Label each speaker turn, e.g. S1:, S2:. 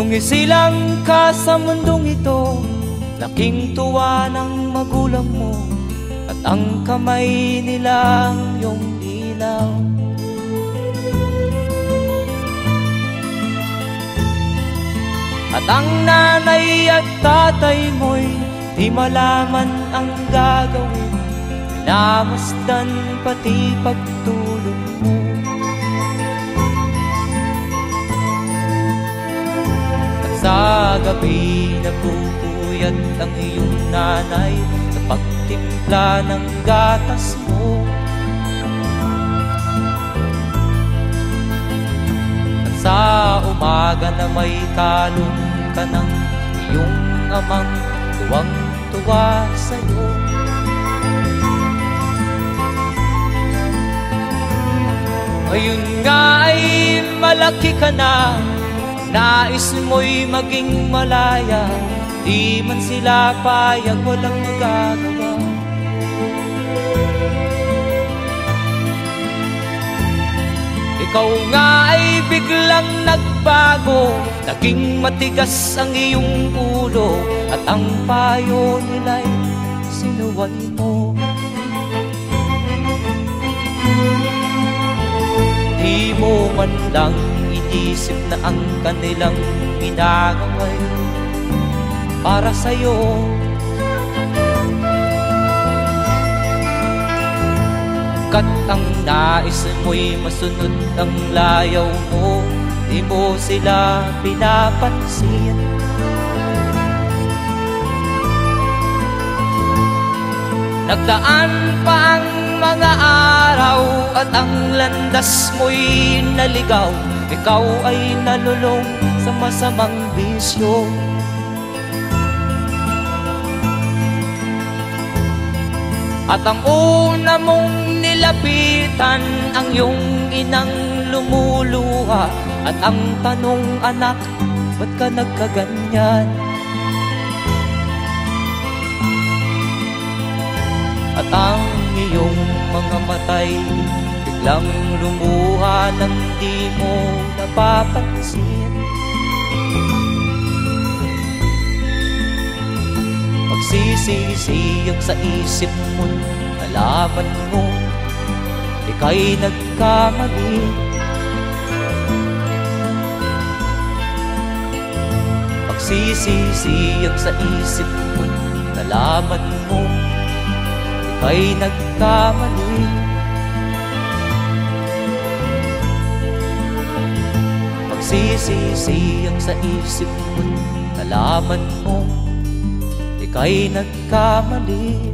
S1: Nung isilang ka sa mundong ito, laking tuwa ng magulang mo, at ang kamay nila iyong ilaw. At ang nanay at tatay mo'y di malaman ang gagawin, minamasdan pati pagtulog mo. At sa gabi napupuyat ang iyong nanay sa pagtimpla ng gatas mo. At sa umaga na may kalong ka ng iyong amang tuwang-tuwa sa'yo. Ngayon nga ay malaki ka na, nais mo'y maging malaya, di man sila payag, walang magagawa. Ikaw nga ay biglang nagbago, naging matigas ang iyong ulo, at ang payo nila'y sinuway mo. Di mo man lang inisip na ang kanilang ginagaway para sa'yo. Kat ang nais mo'y masunod ang layaw mo, di mo sila pinapansin. Nagdaan pa ang mga araw at ang landas mo'y naligaw, ikaw ay nalulong sa masamang bisyo. At ang una mong nilapitan ang iyong inang lumuluha, at ang tanong, anak, ba't ka nagkaganyan? At ang iyong mga matay biglang lumuha nang di mo napapansin. Magsisisiyag sa isip mo, nalaman mo ika'y nagkamali. Magsisisiyag sa isip mo, nalaman mo ika'y nagkamali. Magsisisiyag sa isip mo, nalaman mo ika'y nagkamali.